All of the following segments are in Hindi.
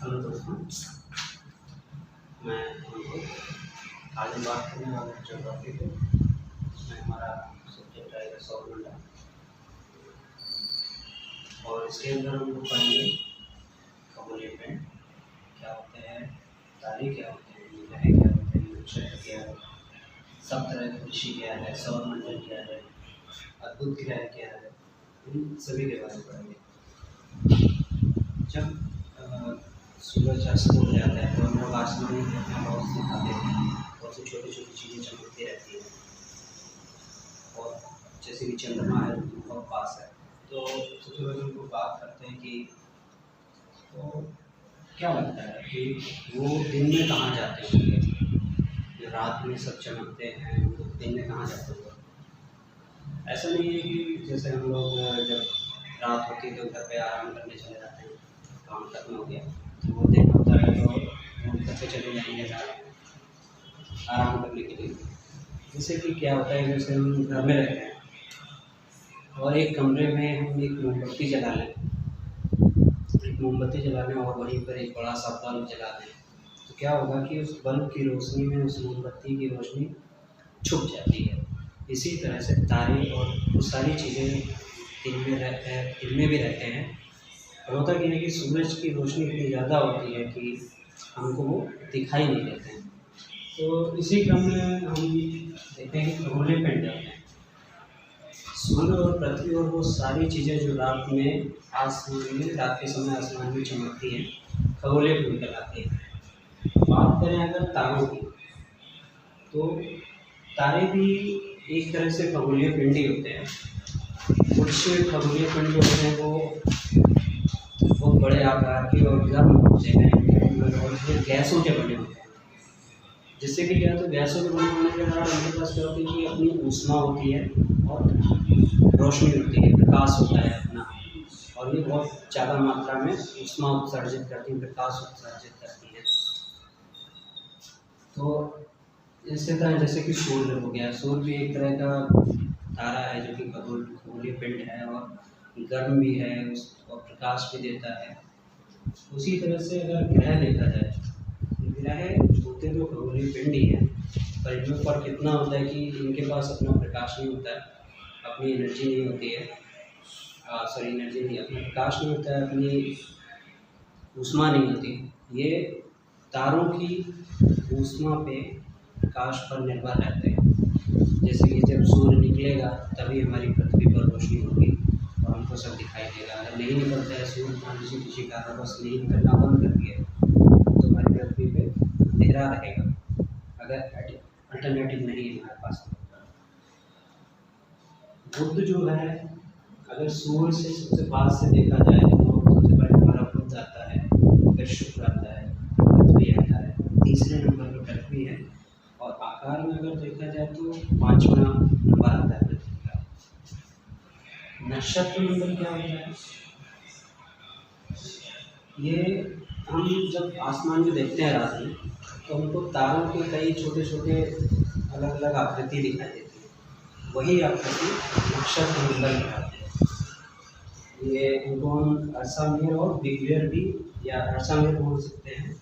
हेलो दोस्तों, मैं हमको आज बात करने वाला जो टॉपिक है उसमें हमारा सब्जेक्ट आएगा सौर मंडल। और इसके अंदर हम लोग पढ़ेंगे खगोलीय पिंड क्या होते हैं, तारे क्या होते हैं, ग्रह क्या होते हैं, नक्षत्र क्या है, सप्तऋषि क्या है, सौर मंडल क्या है, अद्भुत ग्रह क्या है, इन सभी के बारे में पढ़ेंगे। जब सूरज अस्त हो जाता है तो हम लोग आसमान में देखते हैं, बहुत से दिखाते हैं, बहुत सी छोटी छोटी चीज़ें चमकती रहती हैं। और जैसे कि चंद्रमा है बहुत पास है, तो सबसे पहले उनको बात करते हैं कि तो क्या लगता है कि वो दिन में कहाँ जाते होंगे, जो रात में सब चमकते हैं वो दिन में कहाँ जाते होंगे। ऐसा नहीं है कि जैसे हम लोग जब रात होती है तो घर पे आराम करने चले जाते हैं, काम खत्म हो गया तो वो दिन होता है तो हम घर पे चले जाएंगे आराम करने के लिए। जैसे कि क्या होता है, जैसे हम घर में रहते हैं और एक कमरे में हम एक मोमबत्ती जला लें, और वहीं पर एक बड़ा सा बल्ब जला दें, तो क्या होगा कि उस बल्ब की रोशनी में उस मोमबत्ती की रोशनी छुप जाती है। इसी तरह से तारे और वो सारी चीज़ें दिन में भी रहते हैं। और होता क्या है कि सूरज की रोशनी इतनी ज़्यादा होती है कि हमको वो दिखाई नहीं देते हैं। तो इसी क्रम में हम देखते हैं कि खगोलीय पिंड होते हैं, सूर्य और पृथ्वी और वो सारी चीज़ें जो रात के समय आसमान में चमकती हैं, खगोलीय पिंड कहलाती है। बात करें अगर तारों की, तो तारे भी एक तरह से खगोलीय पिंड ही होते हैं। कुछ खगोलीय पिंड जो होते हैं वो बहुत बड़े आकार के और गर्म होते हैं और ये गैसों के बने होते हैं। जिससे कि क्या, तो गैसों के बने होने के कारण उनके पास क्या होती है कि अपनी ऊष्मा होती है और रोशनी होती है, प्रकाश होता है अपना, और ये बहुत ज़्यादा मात्रा में ऊष्मा उत्सर्जित करती है, प्रकाश उत्सर्जित करती है। तो इसी तरह जैसे कि सूर्य हो गया, सूर्य भी एक तरह का तारा है जो कि खगोलीय पिंड है और गर्म भी है और प्रकाश भी देता है। उसी तरह से अगर ग्रह देखा जाए, ग्रह होते तो खगोलीय पिंड ही है, पर इनमें फर्क इतना होता है कि इनके पास अपना प्रकाश नहीं होता है, अपनी एनर्जी नहीं होती है, एनर्जी नहीं, अपना प्रकाश नहीं होता है, अपनी ऊष्मा नहीं होती। ये तारों की ऊष्मा पे, प्रकाश पर निर्भर रहते हैं। जैसे कि जब सूर्य निकलेगा तभी हमारी पृथ्वी पर रोशनी होगी और हमको सब दिखाई देगा। अगर नहीं निकलता है सूर्य, मान लीजिए किसी कारणवश नहीं निकलना बंद कर दिया तो हमारी पृथ्वी पे अंधेरा रहेगा, अगर अल्टरनेटिव नहीं है हमारे पास। बुध जो है, अगर सूर्य से सबसे पास से देखा जाए तो सबसे पहले हमारा बुध आता है, फिर शुक्र आता है, पृथ्वी आता है, तीसरे नंबर पर पृथ्वी है, और आकार में अगर देखा जाए तो 5वां नंबर आता है पृथ्वी का। नक्षत्र मंडल क्या होता है, ये हम जब आसमान में देखते हैं रात में तो हमको तारों के कई छोटे छोटे अलग अलग आकृति दिखाई देती है, वही आकृति नक्षत्र मंडल कहलाते हैं। ये इनको हम अर्सा मेजर और बिग बेयर भी, या अर्सा मेजर बोल सकते हैं,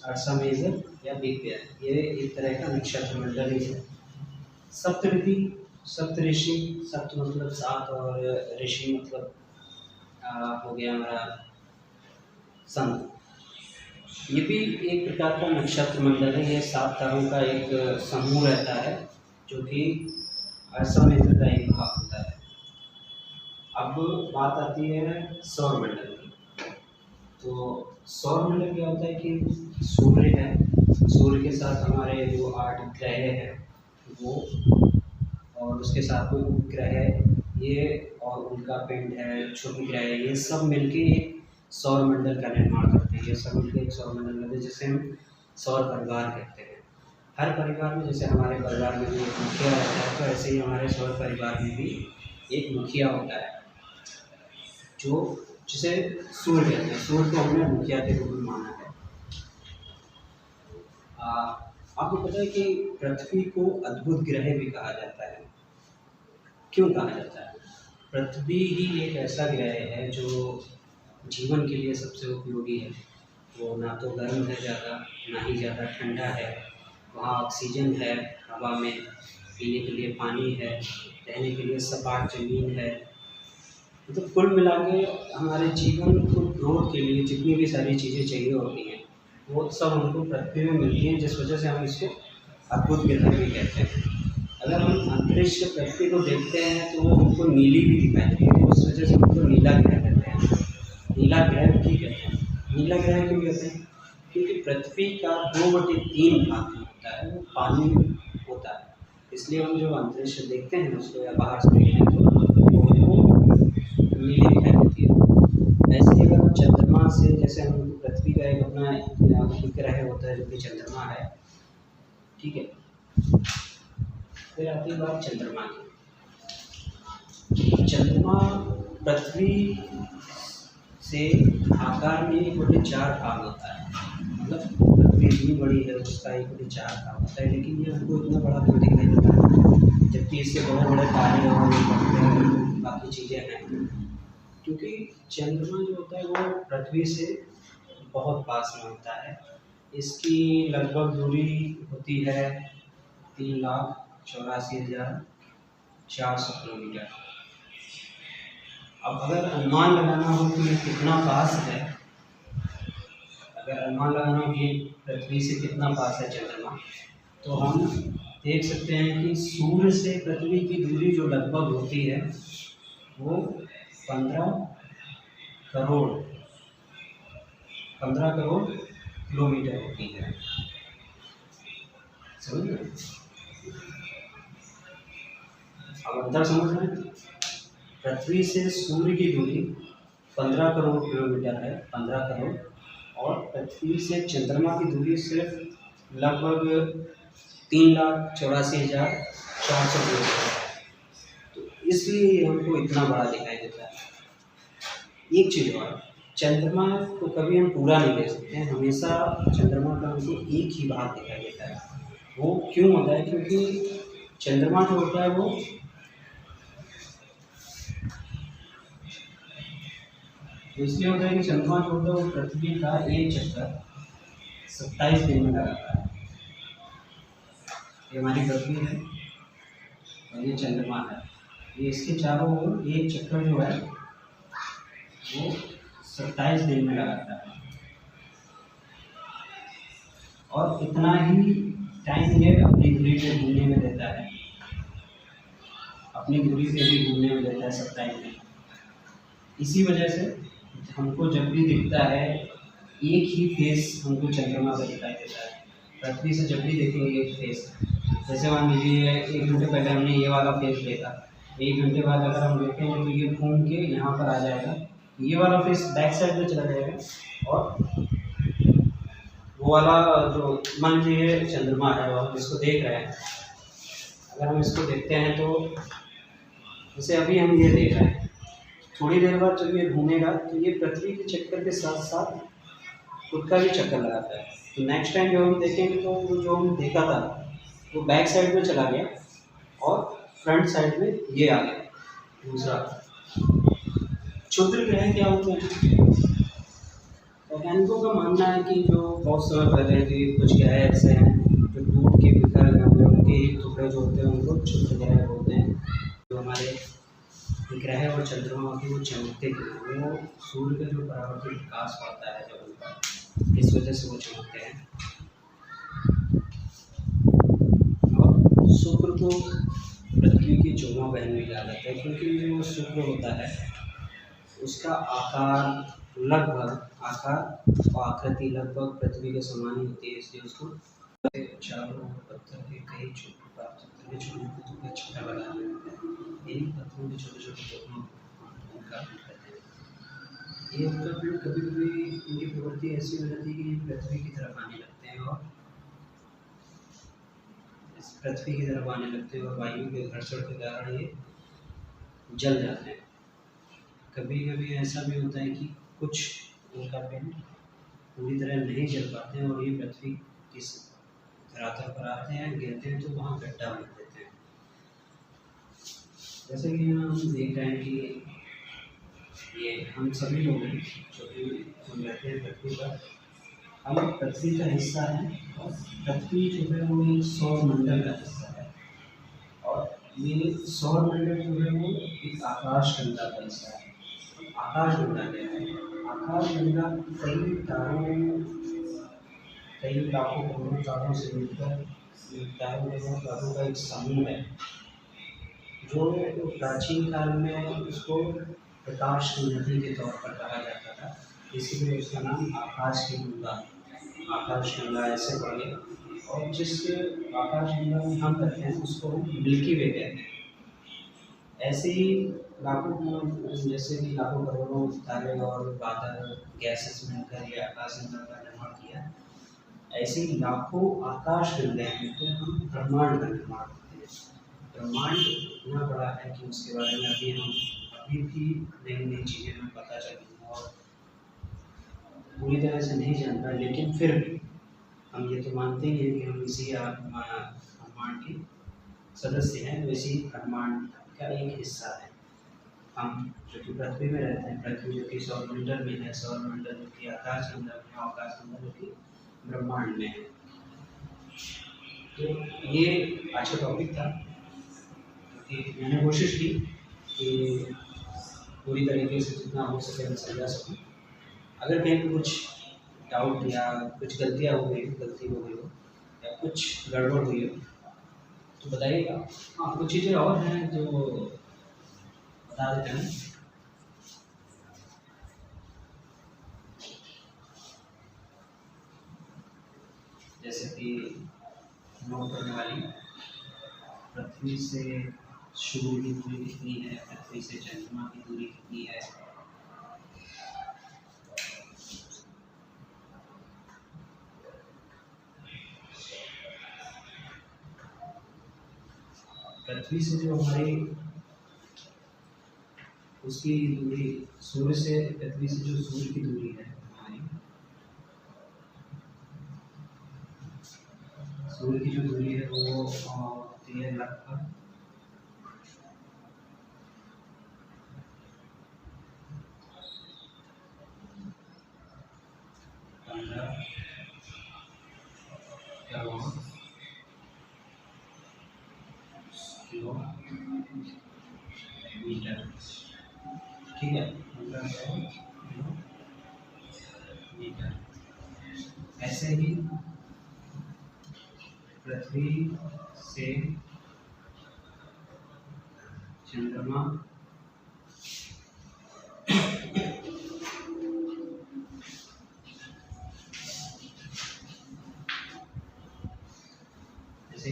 अर्सा मेजर या बिग बेयर, ये एक तरह का नक्षत्र मंडल ही है। सप्तऋषि, सप्त मतलब 7 और ऋषि मतलब हो गया हमारा संत, ये भी एक प्रकार का नक्षत्र मंडल है। ये 7 तारों का एक समूह रहता है जो कि अर्सा मेजर का एक भाग होता है। अब बात आती है सौर मंडल की। तो सौर मंडल क्या होता है कि सूर्य है, सूर्य के साथ हमारे जो 8 ग्रह हैं वो, और उसके साथ में उपग्रह ये और उनका पिंड है, छोटे ग्रह, ये सब मिलके एक सौर मंडल का निर्माण करते हैं। ये सब मिलकर एक सौर मंडल बनते हैं जिसे हम सौर परिवार कहते हैं। हर परिवार में, जैसे हमारे परिवार में भी एक मुखिया रहता है, तो ऐसे ही हमारे सौर परिवार में भी एक मुखिया होता है जिसे सूर्य कहते हैं। सूर्य को हमने मुखिया के रूप में माना है। आपको पता है कि पृथ्वी को अद्भुत ग्रह भी कहा जाता है। क्यों कहा जाता है? पृथ्वी ही एक ऐसा ग्रह है जो जीवन के लिए सबसे उपयोगी है। वो ना तो गर्म है ज़्यादा, ना ही ज़्यादा ठंडा है। वहाँ ऑक्सीजन है हवा में, पीने के लिए पानी है, रहने के लिए सपाट ज़मीन है। तो कुल मिला के हमारे जीवन को ग्रोथ के लिए जितनी भी सारी चीज़ें चाहिए होती हैं, वो सब हमको पृथ्वी में मिलती हैं, जिस वजह से हम इसको अद्भुत ग्रह भी कहते हैं। अगर हम अंतरिक्ष पृथ्वी को देखते हैं तो वो हमको नीली भी दिखाई देती है, उस वजह से हमको नीला ग्रह कहते हैं। नीला ग्रह क्यों कहते हैं? नीला ग्रह क्यों कहते हैं? क्योंकि पृथ्वी का 2/3 भाग जो होता है वो पानी होता है, इसलिए हम जो अंतरिक्ष देखते हैं उसको या बाहर से देखते हैं तो वो नीली दिखाई देती है। ऐसे ही अगर हम चंद्रमा से, जैसे हम पृथ्वी का एक अपना ग्रह होता है जो कि चंद्रमा है, ठीक है। फिर आती है बात चंद्रमा की। चंद्रमा पृथ्वी से आकार में 1/4 भाग होता है, मतलब पृथ्वी इतनी बड़ी है उसका 1/4 भाग होता है, लेकिन ये हमको इतना बड़ा क्यों दिखाई देता है, जबकि इससे बड़े बड़े तारे और बाकी चीज़ें हैं। क्योंकि चंद्रमा जो होता है वो पृथ्वी से बहुत पास में होता है। इसकी लगभग दूरी होती है 3,84,400 किलोमीटर। अब अगर अनुमान लगाना हो कि ये कितना पास है, अगर अनुमान लगाना हो कि पृथ्वी से कितना पास है चंद्रमा, तो हम देख सकते हैं कि सूर्य से पृथ्वी की दूरी जो लगभग होती है वो 15 करोड़ किलोमीटर होती है। समझ गए? अब अंतर समझ रहे हैं? पृथ्वी से सूर्य की दूरी 15 करोड़ किलोमीटर है, 15 करोड़, और पृथ्वी से चंद्रमा की दूरी सिर्फ लगभग 3,84,400 किलोमीटर है। तो इसलिए हमको इतना बड़ा दिखाई देता है। एक चीज़ और, चंद्रमा को कभी हम पूरा नहीं देख सकते हैं, हमेशा चंद्रमा का हमको एक ही भाग दिखाई देता है। वो क्यों होता है? क्योंकि चंद्रमा जो होता है वो इसलिए होता है कि चंद्रमा जो होता है वो पृथ्वी का एक चक्कर 27 दिन में लगाता है। ये हमारी पृथ्वी है और ये चंद्रमा है, ये इसके चारों ओर एक चक्कर जो है वो 27 दिन में लगाता है, और इतना ही टाइम ये अपनी दूरी पे घूमने में देता है, अपनी दूरी पे भी घूमने में देता है 27 दिन। इसी वजह से हमको जब भी दिखता है एक ही फेस हमको चंद्रमा का दिखाई देता है। पृथ्वी से जब भी देखेंगे एक फेस, जैसे मान लीजिए 1 घंटे पहले हमने ये वाला फेस देखा, 1 घंटे बाद अगर हम देखेंगे तो ये घूम के यहाँ पर आ जाएगा, ये वाला फेस बैक साइड में चला जाएगा, और वो वाला जो मान लीजिए चंद्रमा है और हम इसको देख रहे हैं, अगर हम इसको देखते हैं तो जैसे अभी हम ये देख रहे हैं, थोड़ी देर बाद जब ये घूमेगा तो ये पृथ्वी के चक्कर के साथ साथ खुद का भी चक्कर लगाता है। तो नेक्स्ट टाइम जब हम देखेंगे तो वो जो हम देखा था वो बैक साइड में चला गया और फ्रंट साइड में ये आ गया दूसरा। क्षुद्र ग्रह क्या होते हैं? वैज्ञानिकों का मानना है कि जो बहुत समय पहले कि कुछ ग्रह ऐसे हैं जो टूट के बिखर गए हुए, उनके एक टुकड़े जो होते हैं उनको क्षुद्र ग्रह बोलते हैं। जो हमारे ग्रह और चंद्रमा की वो चमकते हैं, वो सूर्य का जो परावर्तित प्रकाश पड़ता है जब उनका, इस वजह से वो चमकते हैं। और शुक्र को पृथ्वी की चौवा बहन भी कहा जाता है, क्योंकि जो शुक्र होता है उसका आकार और आकृति लगभग पृथ्वी के समान ही होती है, इसलिए उसको चारों पत्थर के कई छोटे छोटे छक्का बना लेते हैं। यही पत्थरों के छोटे छोटे टुकड़ों का कहते हैं। ये कभी कभी इनकी प्रवृत्ति ऐसी हो जाती है कि ये पृथ्वी की तरफ आने लगते हैं और वायु के घर्षण के कारण ये जल जाते हैं। कभी कभी ऐसा भी होता है कि कुछ उनका पिंड पूरी तरह नहीं जल पाते हैं और ये पृथ्वी की धरातल पर आते हैं, गिरते हैं तो वहाँ गड्ढा बन देते हैं। जैसे कि यहाँ हम देख रहे हैं कि ये हम सभी लोग हैं जो कि हम रहते हैं पृथ्वी पर, हम पृथ्वी का हिस्सा है और पृथ्वी जो है वो एक सौर मंडल का हिस्सा है और ये सौर मंडल जो है वो एक आकाश गंगा का हिस्सा है। आकाश गंगा क्या है? आकाश गंगा कई लाखों करोड़ों तारों से मिलकर तारों का एक समूह है जो प्राचीन काल में उसको प्रकाश की नदी के तौर पर कहा जाता था, इसीलिए उसका नाम आकाश गंगा ऐसे पड़े। और जिस आकाश गंगा में हम करते हैं उसको हम मिल्की वे कहते हैं। ऐसे ही जैसे कि लाखों करोड़ों तारे और बादल गैसेस मिलकर ये आकाश गंगा का निर्माण किया, ऐसे ही लाखों आकाश गंगाएं मिलकर हम ब्रह्मांड का निर्माण करते हैं। ब्रह्मांड इतना बड़ा है कि उसके बारे में अभी भी नई नई चीज़ें हमें पता चली और पूरी तरह से नहीं जानता, लेकिन फिर भी हम ये तो मानते ही हैं कि हम इसी ब्रह्मांड के सदस्य हैं, वैसे ही ब्रह्मांड का एक हिस्सा है। हम जो कि पृथ्वी में रहते हैं, पृथ्वी जो कि सौरमंडल में है, सौरमंडल जो कि आकाश गंगा में, आकाश गंगा जो कि ब्रह्मांड में है। तो ये आज का टॉपिक था कि मैंने कोशिश की कि पूरी तरीके से जितना हो सके मैं समझा सकूँ। अगर कहीं पर कुछ डाउट या कुछ गलती हो गई हो या कुछ गड़बड़ हुई हो तो बताइएगा। हाँ, कुछ चीज़ें और हैं जो बता देते हैं। जैसे कि नोट करने वाली, पृथ्वी से सूर्य की दूरी कितनी है, पृथ्वी से चंद्रमा की दूरी कितनी है, पृथ्वी से जो हमारी उसकी दूरी, सूर्य से पृथ्वी से जो सूर्य की दूरी है हमारी, सूर्य की जो दूरी है वो होती है लगभग 15 किलोमीटर, ठीक है, 15 किलोमीटर। ऐसे ही पृथ्वी से चंद्रमा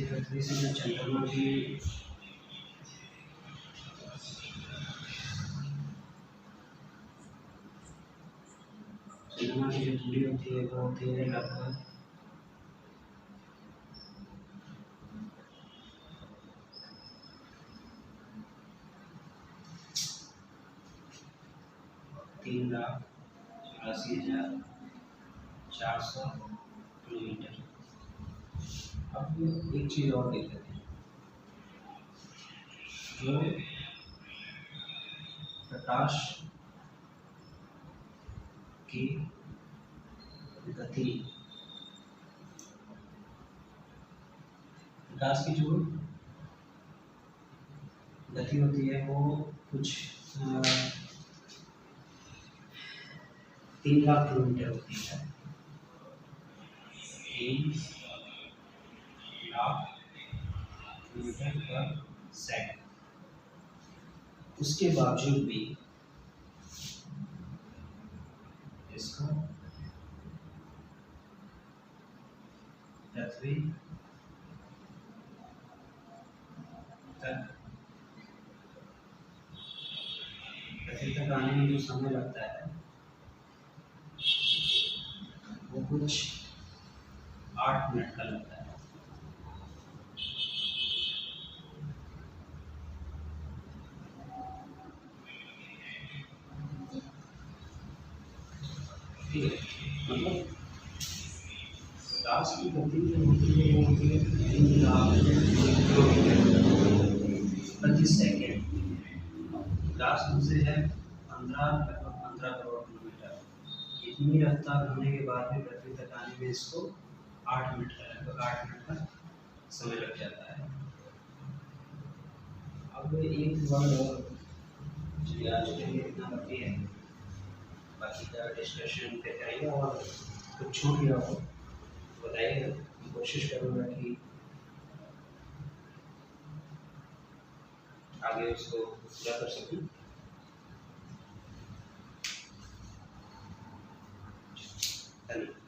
पृथ्वी से जो चंद्रमा की जो दूरी होती है वो होती है लगभग 3,84,400 किलोमीटर। अब एक चीज़ और देख लेते हैं, जो प्रकाश की गति, प्रकाश की जो गति होती है वो कुछ 3 लाख किलोमीटर होती है। 3 लाख किलोमीटर पर सेकंड। उसके बावजूद भी इसको पृथ्वी तक आने में जो समय लगता है वो कुछ 8 मिनट का लगता है। ठीक है, मतलब प्रकाश की गति जो होती है वो होती है 3 लाख किलोमीटर प्रति सेकेंड। प्रकाश दूर से है 15 करोड़ किलोमीटर। ये इतनी रफ्तार होने के बाद भी पृथ्वी तक आने में इसको 8 मिनट का लगभग 8 मिनट का समय लग जाता है। अब एक वर्ड और, चलिए आज के लिए इतना बाकी है, बाकी का डिस्कशन पे करेंगे और कुछ छूट गया हो बताइएगा, कोशिश करूँगा कि आगे उसको पूरा कर सकूँ। धन्यवाद।